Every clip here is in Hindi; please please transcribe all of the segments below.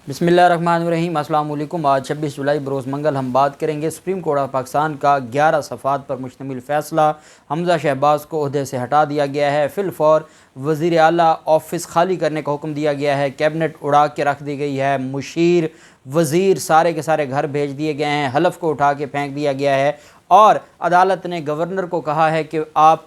बिस्मिल्लाहिर्रहमानिर्रहीम। अस्सलाम वालेकुम। आज 26 जुलाई बरोज़ मंगल हम बात करेंगे सुप्रीम कोर्ट ऑफ पाकिस्तान का 11 सफ़ात पर मुश्तमिल फ़ैसला। हमज़ा शहबाज को ओहदे से हटा दिया गया है। फ़िलफ़ौर वज़ीर आला ऑफ़िस खाली करने का हुक्म दिया गया है। कैबिनेट उड़ा के रख दी गई है। मुशीर वज़ीर सारे के सारे घर भेज दिए गए हैं। हलफ़ को उठा के फेंक दिया गया है और अदालत ने गवर्नर को कहा है कि आप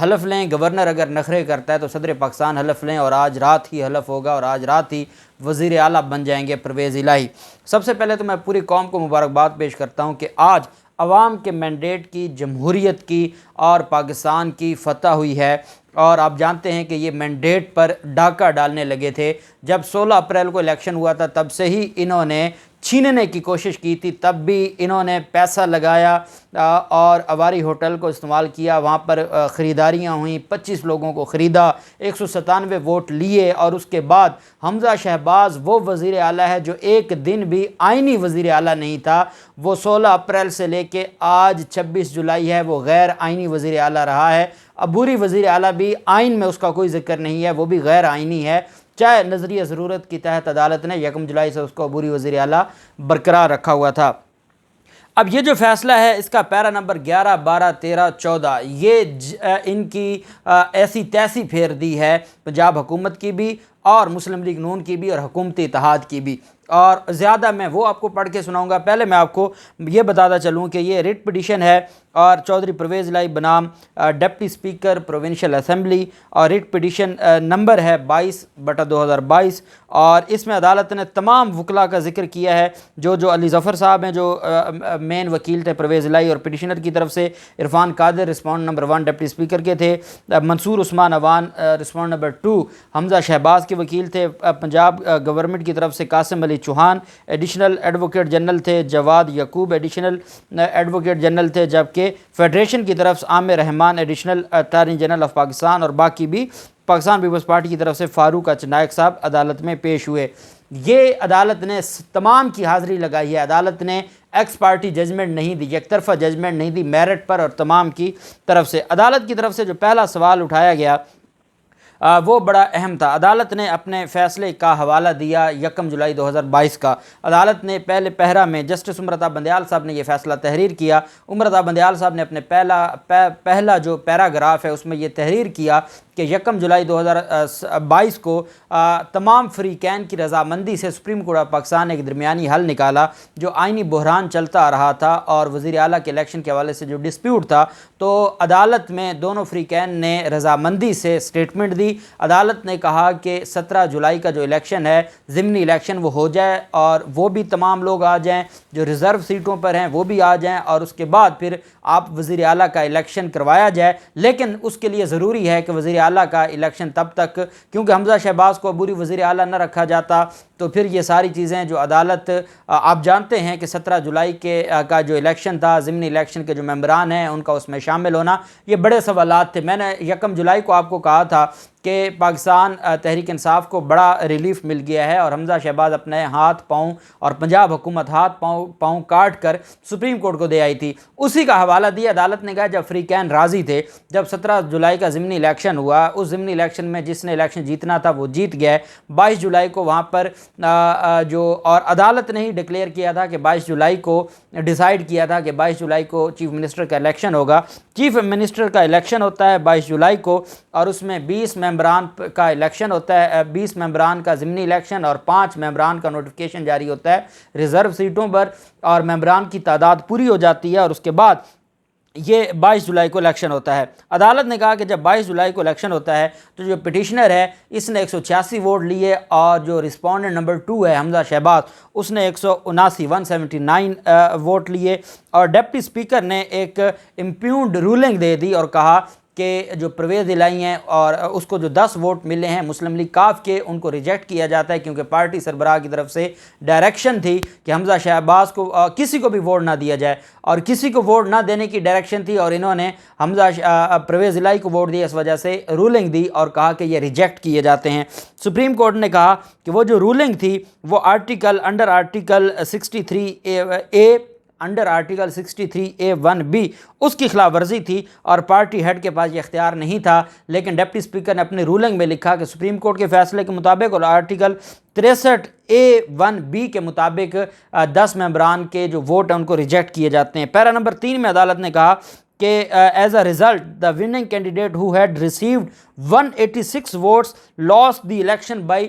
हलफ़ लें। गवर्नर अगर नखरे करता है तो सदर पाकिस्तान हलफ़ लें और आज रात ही हलफ़ होगा और आज रात ही वज़ीर आला बन जाएंगे परवेज़ इलाही। सबसे पहले तो मैं पूरी कौम को मुबारकबाद पेश करता हूँ कि आज अवाम के मैंडेट की, जमहूरियत की और पाकिस्तान की फ़तह हुई है। और आप जानते हैं कि ये मैंडेट पर डाका डालने लगे थे। जब 16 अप्रैल को इलेक्शन हुआ था तब से ही इन्होंने छीनने की कोशिश की थी, तब भी इन्होंने पैसा लगाया और अवारी होटल को इस्तेमाल किया। वहाँ पर ख़रीदारियाँ हुई, 25 लोगों को ख़रीदा, 197 वोट लिए और उसके बाद हमज़ा शहबाज वो वज़ीर आला है जो एक दिन भी आइनी वज़ीर आला नहीं था। वो 16 अप्रैल से लेके आज 26 जुलाई है, वो गैर आइनी वज़ीर आला रहा है। अबूरी वज़ीर आला भी आइन में उसका कोई ज़िक्र नहीं है, वो भी गैर आइनी है। चाहे नज़रिया ज़रूरत की तहत अदालत ने 1 जुलाई से उसको अबूरी वज़ीर आला बरकरार रखा हुआ था। अब ये जो फ़ैसला है इसका पैरा नंबर 11, 12, 13, 14 ये इनकी ऐसी तैसी फेर दी है पंजाब हुकूमत की भी और मुस्लिम लीग नून की भी और हुकूमती इत्तेहाद की भी। और ज़्यादा मैं वो आपको पढ़ के सुनाऊंगा। पहले मैं आपको ये बताता चलूँ कि ये रिट पिटीशन है और चौधरी परवेज़ इलाही बनाम डिप्टी स्पीकर प्रोविंशियल असम्बली और रिट पिटीशन नंबर है 22/2022। और इसमें अदालत ने तमाम वकला का जिक्र किया है। जो अली ज़फ़र साहब हैं जो मेन वकील थे परवेज़ इलाही और पिटीशनर की तरफ से Irfan Qadir respond number 1 deputy speaker के थे, मंसूर उस्मान अवान रिस्पॉन्ड नंबर 2 हमज़ा शहबाज के वकील थे, पंजाब गवर्नमेंट की तरफ से Qasim Ali Chauhan additional advocate general थे, Jawad Yaqoob additional advocate general थे, जबकि फेडरेशन की तरफ से Aamir Rehman additional attorney general of Pakistan और बाकी भी पाकिस्तान पीपल्स पार्टी की तरफ से फ़ारूक अचनायक साहब अदालत में पेश हुए। ये अदालत ने तमाम की हाज़िरी लगाई है। अदालत ने एक्स पार्टी जजमेंट नहीं दी, एक तरफा जजमेंट नहीं दी, मेरिट पर और तमाम की तरफ से। अदालत की तरफ से जो पहला सवाल उठाया गया वो बड़ा अहम था। अदालत ने अपने फ़ैसले का हवाला दिया 1 जुलाई 2022 का। अदालत ने पहले पहरा में जस्टिस उमरता बंदयाल साहब ने यह फ़ैसला तहरीर किया। उमरता बंदयाल साहब ने अपने पहला जो पैराग्राफ है उसमें यह तहरीर किया कि 1 जुलाई 2022 को तमाम फ़रीक़ैन की रज़ामंदी से सुप्रीम कोर्ट ऑफ पाकिस्तान ने एक दरमियानी हल निकाला। जो आइनी बहरान चलता आ रहा था और वज़ीर आला के इलेक्शन के हवाले से जो डिस्प्यूट था, तो अदालत में दोनों फ़रीक़ैन ने रज़ामंदी से स्टेटमेंट दी। अदालत ने कहा कि 17 जुलाई का जो इलेक्शन है ज़िमनी इलेक्शन वो हो जाए और वो भी तमाम लोग आ जाएँ, जो रिज़र्व सीटों पर हैं वो भी आ जाएँ और उसके बाद फिर आप वज़ीर आला का इलेक्शन करवाया जाए। लेकिन उसके लिए ज़रूरी है कि वज़ीर आला का इलेक्शन तब तक, क्योंकि हमज़ा शहबाज को अबूरी वज़ीर आला न रखा जाता तो फिर ये सारी चीज़ें जो अदालत आप जानते हैं कि 17 जुलाई का जो इलेक्शन था, ज़िमनी इलेक्शन के जो मेंबरान हैं उनका उसमें शामिल होना, ये बड़े सवालात थे। मैंने 1 जुलाई को आपको कहा था कि पाकिस्तान तहरीक इंसाफ को बड़ा रिलीफ मिल गया है और हमज़ा शहबाज अपने हाथ पाँव और पंजाब हुकूमत हाथ पाँव काट कर सुप्रीम कोर्ट को दे आई थी। उसी का हवाला दिया। अदालत ने कहा जब फ़रीक़ैन राज़ी थे, जब 17 जुलाई का ज़िमनी इलेक्शन हुआ, उस ज़िमनी इलेक्शन में जिसने इलेक्शन जीतना था वो जीत गया। 22 जुलाई को वहाँ पर और अदालत ने ही डिक्लेयर किया था कि 22 जुलाई को डिसाइड किया था कि 22 जुलाई को चीफ़ मिनिस्टर का इलेक्शन होगा। चीफ़ मिनिस्टर का इलेक्शन होता है 22 जुलाई को और उसमें 20 मेंबरान का इलेक्शन होता है, 20 मेंबरान का ज़िमनी इलेक्शन और 5 मेंबरान का नोटिफिकेशन जारी होता है रिज़र्व सीटों पर और मेंबरान की तादाद पूरी हो जाती है और उसके बाद ये 22 जुलाई को इलेक्शन होता है। अदालत ने कहा कि जब 22 जुलाई को इलेक्शन होता है तो जो पिटिशनर है इसने 186 वोट लिए और जो रिस्पोंडेंट नंबर 2 है हमज़ा शहबाज उसने 179 वोट लिए और डिप्टी स्पीकर ने एक इम्प्यून्ड रूलिंग दे दी और कहा कि जो परवेज़ इलाही हैं और उसको जो 10 वोट मिले हैं मुस्लिम लीग काफ के, उनको रिजेक्ट किया जाता है क्योंकि पार्टी सरबराह की तरफ से डायरेक्शन थी कि हमज़ा शहबाज को किसी को भी वोट ना दिया जाए और किसी को वोट ना देने की डायरेक्शन थी और इन्होंने हमज़ा परवेज़ इलाही को वोट दिया। इस वजह से रूलिंग दी और कहा कि ये रिजेक्ट किए जाते हैं। सुप्रीम कोर्ट ने कहा कि वो जो रूलिंग थी वो under article 63A under article 63A(1)(b उसकी खिलाफ वर्जी थी और पार्टी हेड के पास ये इख्तियार नहीं था। लेकिन डिप्टी स्पीकर ने अपनी रूलिंग में लिखा कि सुप्रीम कोर्ट के फैसले के मुताबिक और आर्टिकल 63A(1)(b के मुताबिक 10 मेंबरान के जो वोट हैं उनको रिजेक्ट किए जाते हैं। पैरा नंबर 3 में अदालत ने कहा कि as a result the winning candidate who had received 186 votes lost the election by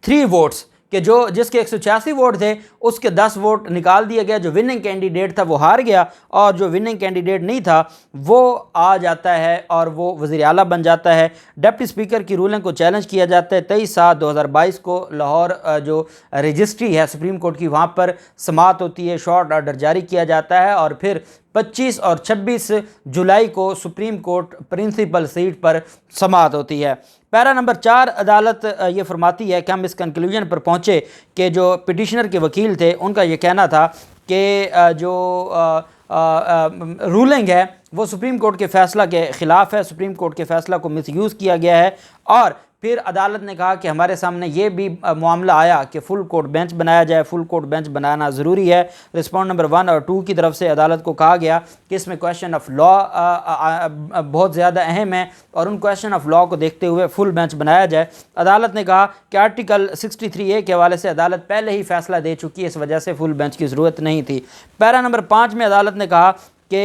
3 votes, कि जो जिसके 186 वोट थे उसके 10 वोट निकाल दिए गए। जो विनिंग कैंडिडेट था वो हार गया और जो विनिंग कैंडिडेट नहीं था वो आ जाता है और वो वज़ीर आला बन जाता है। डिप्टी स्पीकर की रूलिंग को चैलेंज किया जाता है। 23/7/2022 को लाहौर जो रजिस्ट्री है सुप्रीम कोर्ट की वहाँ पर समाअत होती है, शॉर्ट ऑर्डर जारी किया जाता है और फिर 25 और 26 जुलाई को सुप्रीम कोर्ट प्रिंसिपल सीट पर समाअत होती है। पैरा नंबर 4 अदालत ये फरमाती है कि हम इस कंक्लूजन पर पहुँचे कि जो पिटिशनर के वकील थे उनका ये कहना था कि जो रूलिंग है वो सुप्रीम कोर्ट के फ़ैसला के ख़िलाफ़ है, सुप्रीम कोर्ट के फ़ैसला को मिसयूज़ किया गया है। और फिर अदालत ने कहा कि हमारे सामने ये भी मामला आया कि फुल कोर्ट बेंच बनाया जाए, फुल कोर्ट बेंच बनाना ज़रूरी है। रिस्पॉन्ड नंबर 1 और 2 की तरफ से अदालत को कहा गया कि इसमें क्वेश्चन ऑफ लॉ बहुत ज़्यादा अहम है और उन क्वेश्चन ऑफ लॉ को देखते हुए फुल बेंच बनाया जाए। अदालत ने कहा कि आर्टिकल 63A के हवाले से अदालत पहले ही फ़ैसला दे चुकी है, इस वजह से फुल बेंच की ज़रूरत नहीं थी। पैरा नंबर 5 में अदालत ने कहा कि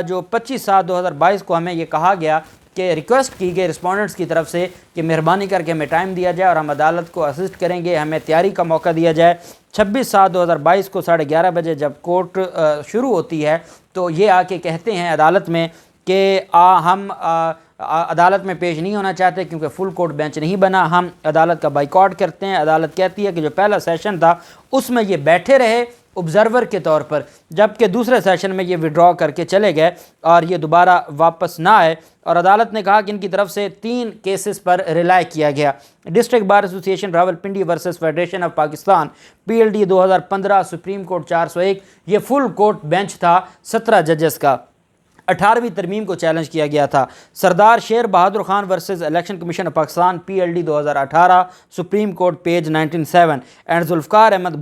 जो 25/7/2022 को हमें ये कहा गया कि रिक्वेस्ट की गई रिस्पोंडेंट्स की तरफ से कि मेहरबानी करके हमें टाइम दिया जाए और हम अदालत को असिस्ट करेंगे, हमें तैयारी का मौका दिया जाए। 26/7/2022 को 11:30 बजे जब कोर्ट शुरू होती है तो ये आके कहते हैं अदालत में कि हम अदालत में पेश नहीं होना चाहते क्योंकि फुल कोर्ट बेंच नहीं बना, हम अदालत का बाइकआउट करते हैं। अदालत कहती है कि जो पहला सेशन था उसमें ये बैठे रहे ऑब्ज़र्वर के तौर पर, जबकि दूसरे सेशन में ये विड्रॉ करके चले गए और ये दोबारा वापस ना आए। और अदालत ने कहा कि इनकी तरफ से 3 केसेस पर रिलाई किया गया। District bar association Rawalpindi versus federation of Pakistan PLD 2015 supreme court 401, ये फुल कोर्ट बेंच था 17 जजेस का। 18वीं तरमीम को चैलेंज किया गया था। Sardar Sher Bahadur Khan versus election commission of Pakistan PLD 2018 supreme court page 197 and Zulfiqar Ahmed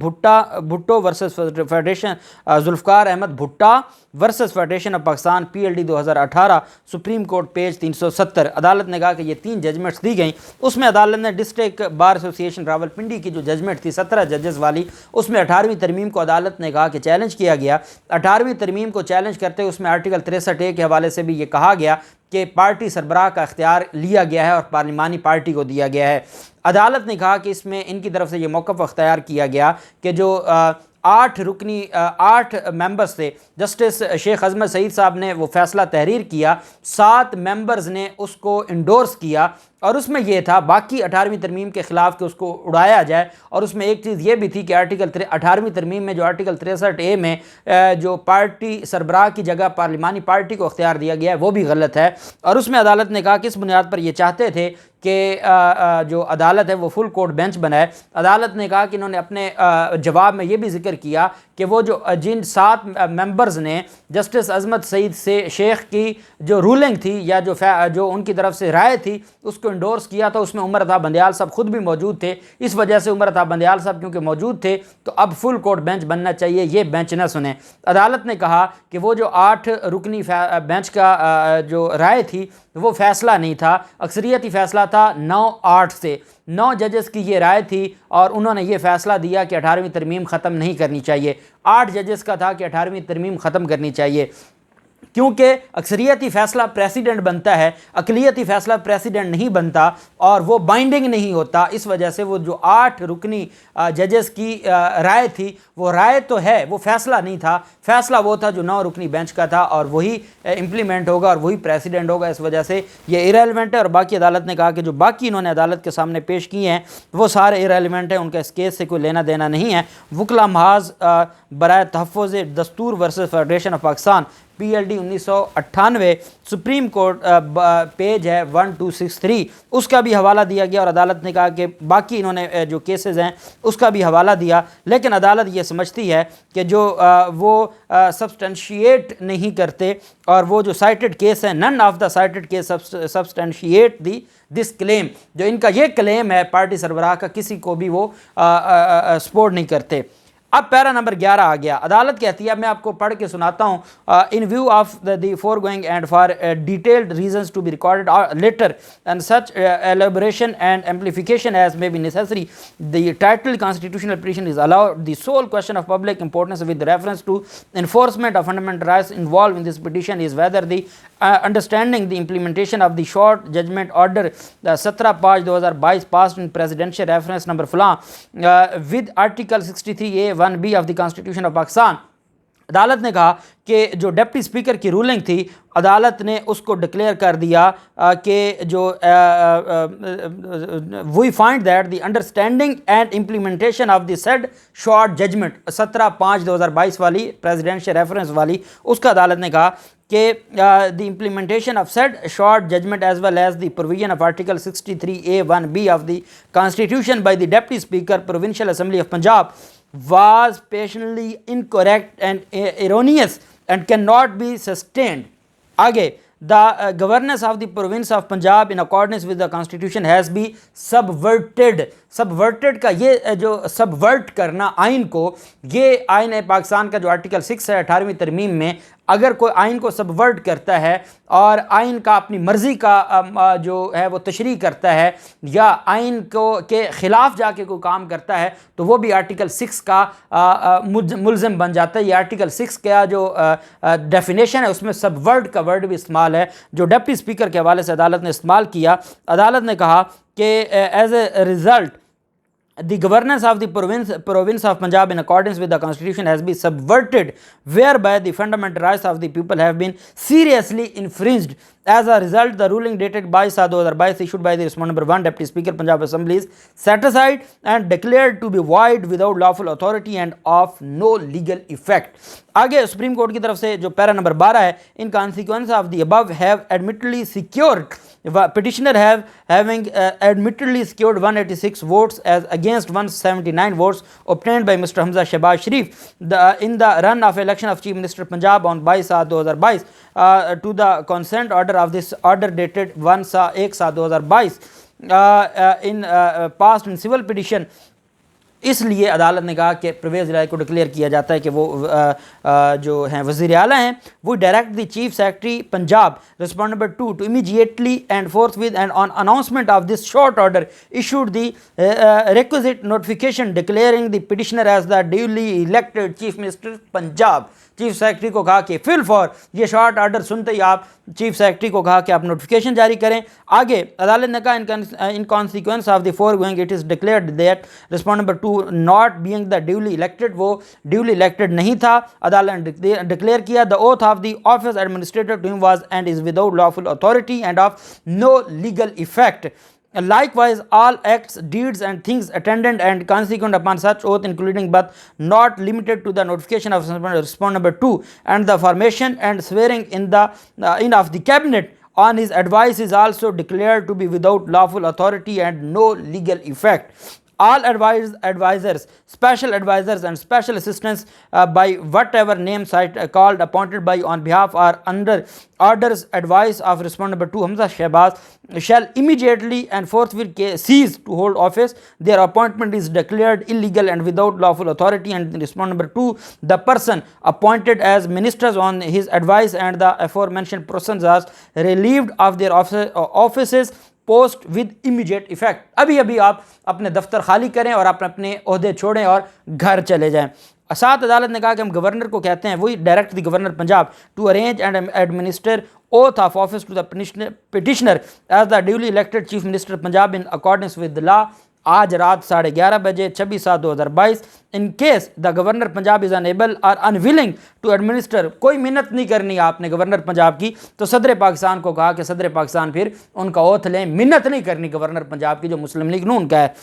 Bhutto versus federation Zulfiqar Ahmed Bhutta versus federation of Pakistan PLD 2018 supreme court page 370। अदालत ने कहा कि ये 3 जजमेंट्स दी गई। उसमें अदालत ने डिस्ट्रिक्ट बार एसोसिएशन रावलपिंडी की जो जजमेंट थी 17 जजेस वाली, उसमें 18वीं तरमीम को अदालत ने कहा कि चैलेंज किया गया। 18वीं तरमीम को चैलेंज करते हुए उसमें आर्टिकल 63A के हवाले से भी ये कहा गया कि पार्टी सरबराह का इख्तियार लिया गया है और पार्लिमानी पार्टी को दिया गया है। अदालत ने कहा कि इसमें इनकी तरफ से ये मौक़िफ़ अख्तियार किया गया कि जो 8 मेंबर्स थे, जस्टिस शेख अजमत सईद साहब ने वो फ़ैसला तहरीर किया, 7 मेंबर्स ने उसको इंडोर्स किया और उसमें यह था बाकी 18वीं तरमीम के ख़िलाफ़ कि उसको उड़ाया जाए। और उसमें एक चीज़ ये भी थी कि 18वीं तरमीम में जो आर्टिकल 63A में जो पार्टी सरबराह की जगह पार्लिमानी पार्टी को अख्तियार दिया गया है वो भी गलत है। और उसमें अदालत ने कहा कि इस बुनियाद पर ये चाहते थे कि जो अदालत है वो फुल कोर्ट बेंच बनाए। अदालत ने कहा कि इन्होंने अपने जवाब में ये भी जिक्र किया कि वो जो जिन 7 मेंबर्स ने जस्टिस अजमत सईद से शेख की जो रूलिंग थी या जो उनकी तरफ से राय थी उसको इंडोर्स किया था, उसमें उमर अता बंदयाल साहब खुद भी मौजूद थे। इस वजह से उमर अता बंदयाल साहब क्योंकि मौजूद थे तो अब फुल कोर्ट बेंच बनना चाहिए, ये बेंच न सुने। अदालत ने कहा कि वो जो 8 रुकनी बेंच का जो राय थी वो फ़ैसला नहीं था, अक्सरियती फ़ैसला था 9-8 से। 9 जजेस की ये राय थी और उन्होंने ये फ़ैसला दिया कि 18वीं तरमीम ख़त्म नहीं करनी चाहिए। 8 जजेस का था कि 18वीं तरमीम ख़त्म करनी चाहिए, क्योंकि अक्सरियती फ़ैसला प्रेसिडेंट बनता है, अक़लियती फ़ैसला प्रेसिडेंट नहीं बनता और वो बाइंडिंग नहीं होता। इस वजह से वो जो 8 रुकनी जजेस की राय थी वो राय तो है, वो फ़ैसला नहीं था। फ़ैसला वो था जो 9 रुकनी बेंच का था और वही इम्प्लीमेंट होगा और वही प्रेसिडेंट होगा। इस वजह से ये इरेलेवेंट है। और बाकी अदालत ने कहा कि जो बाकी इन्होंने अदालत के सामने पेश किए हैं वो सारे इरेलेवेंट हैं, उनका इस केस से कोई लेना देना नहीं है। वकला महाज बराए तहफ़्फ़ुज़ दस्तूर versus federation of Pakistan PLD 1998 supreme court page है 1263, उसका भी हवाला दिया गया और अदालत ने कहा कि बाकी इन्होंने जो केसेस हैं उसका भी हवाला दिया। लेकिन अदालत ये समझती है कि जो वो सब्सटेंशिएट नहीं करते और वो जो साइटेड केस है, none of the cited case substantiate this claim, जो इनका ये क्लेम है पार्टी सरबराह का, किसी को भी वो सपोर्ट नहीं करते। अब पैरा नंबर 11 आ गया। अदालत कहती है, मैं आपको पढ़ के सुनाता हूँ, in view of the foregoing and for detailed reasons to be recorded later and such elaboration and amplification as may be necessary the title constitutional petition is allowed the sole question of public importance with reference to enforcement of fundamental rights involved in this petition is whether the understanding the implementation of the short judgment order 17/5/2022 passed in presidential reference number fulan with article 63A(1)(b of the constitution of Pakistan। अदालत ने कहा कि जो डिप्टी स्पीकर की रूलिंग थी, अदालत ने उसको डिक्लेयर कर दिया कि जो we find that the understanding and implementation of the said short judgment 17/5/2022 वाली प्रेसिडेंशियल रेफरेंस वाली, उसका अदालत ने कहा कि the implementation of said short judgment as well as the provision of article 63A(1)(b of the constitution by the deputy speaker provincial assembly of Punjab was patently incorrect and erroneous and cannot be sustained। आगे, the governance of the province of Punjab in accordance with the constitution has been subverted। Subverted का ये जो सबवर्ट करना आइन को, ये आइन पाकिस्तान का जो आर्टिकल 6 है 18वीं तरमीम में, अगर कोई आइन को सबवर्ट करता है और आइन का अपनी मर्ज़ी का जो है वो तशरीह करता है या आइन को के ख़िलाफ़ जाके कोई काम करता है, तो वो भी आर्टिकल 6 का मुल्ज़िम बन जाता है। ये आर्टिकल 6 का जो डेफिनेशन है उसमें सबवर्ट का वर्ड भी इस्तेमाल है, जो डिप्टी स्पीकर के हवाले से अदालत ने इस्तेमाल किया। अदालत ने कहा कि as a result the governance of the province of Punjab in accordance with the constitution has been subverted, whereby the fundamental rights of the people have been seriously infringed। As a result, the ruling dated 22/2022 issued by the respondent number 1 Deputy Speaker Punjab Assembly is set aside and declared to be void without lawful authority and of no legal effect। आगे सुप्रीम कोर्ट की तरफ से जो पैरा नंबर 12 है, इन consequence of the above have admittedly secured petitioner having admittedly secured 186 votes as against 179 votes obtained by Mr. Hamza Shehbaz Sharif in the run of election of Chief Minister Punjab on 22/2022 to the consent order of this order dated 1/1/2022 in passed in civil petition। इसलिए अदालत ने कहा कि परवेज़ इलाही को डिक्लेयर किया जाता है कि वो जो हैं वज़ीर आला हैं, वो direct the chief secretary Punjab respond number 2 to immediately and forthwith and on announcement of this short order issued the requisite notification declaring the petitioner as the duly elected chief minister Punjab. Chief secretary को कहा कि फिल फॉर ये शॉर्ट ऑर्डर सुनते ही आप चीफ सेक्रेटरी को कहा कि आप नोटिफिकेशन जारी करें। आगे अदालत ने कहा in consequence of the foregoing it is declared that respond number 2 not being the duly elected, वो ड्यूली इलेक्टेड नहीं था। अदालत ने डिक्लेयर किया the oath of the office administrator to him was and is without lawful authority and of no legal effect. Likewise, all acts, deeds and things attendant and consequent upon such oath, including but not limited to the notification of respondent number 2 and the formation and swearing in of the cabinet on his advice, is also declared to be without lawful authority and no legal effect। All advisors, special advisors and special assistants by whatever name called, appointed by, on behalf or under orders, advice of respondent number 2 Hamza Shehbaz shall immediately and forthwith cease to hold office. Their appointment is declared illegal and without lawful authority, and respondent number 2 the person appointed as ministers on his advice and the aforementioned persons are relieved of their offices post with immediate effect. अभी अभी आप अपने दफ्तर खाली करें और आप अपने ओहदे छोड़ें और घर चले जाएं। साथ अदालत ने कहा कि हम गवर्नर को कहते हैं, वही direct the governor Punjab to arrange and administer oath of office to the petitioner as the duly elected chief minister Punjab in accordance with the law। आज रात 11:30 बजे 26/7/2022 in case the governor Punjab is unable और अनविलिंग टू एडमिनिस्टर, कोई मिन्नत नहीं करनी आपने गवर्नर पंजाब की, तो सदर पाकिस्तान को कहा कि सदर पाकिस्तान फिर उनका ओथ लें, मिन्नत नहीं करनी गवर्नर पंजाब की जो मुस्लिम लीग नून का है।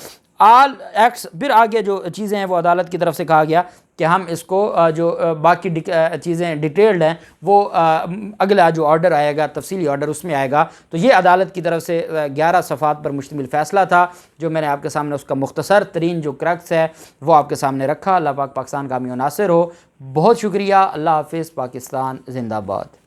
आल एक्ट्स, फिर आगे जो चीज़ें हैं वो अदालत की तरफ से कहा गया कि हम इसको जो बाकी चीज़ें डिटेल्ड हैं वो अगला जो ऑर्डर आएगा, तफसीली ऑर्डर, उसमें आएगा। तो ये अदालत की तरफ से 11 सफ़ात पर मुश्तमिल फ़ैसला था जो मैंने आपके सामने उसका मुख्तसर तरीन जो क्रक्स है वो आपके सामने रखा। अल्लाह पाक पाकिस्तान का हामी नासिर हो। बहुत शुक्रिया। अल्लाह हाफ़िज़। पाकिस्तान जिंदाबाद।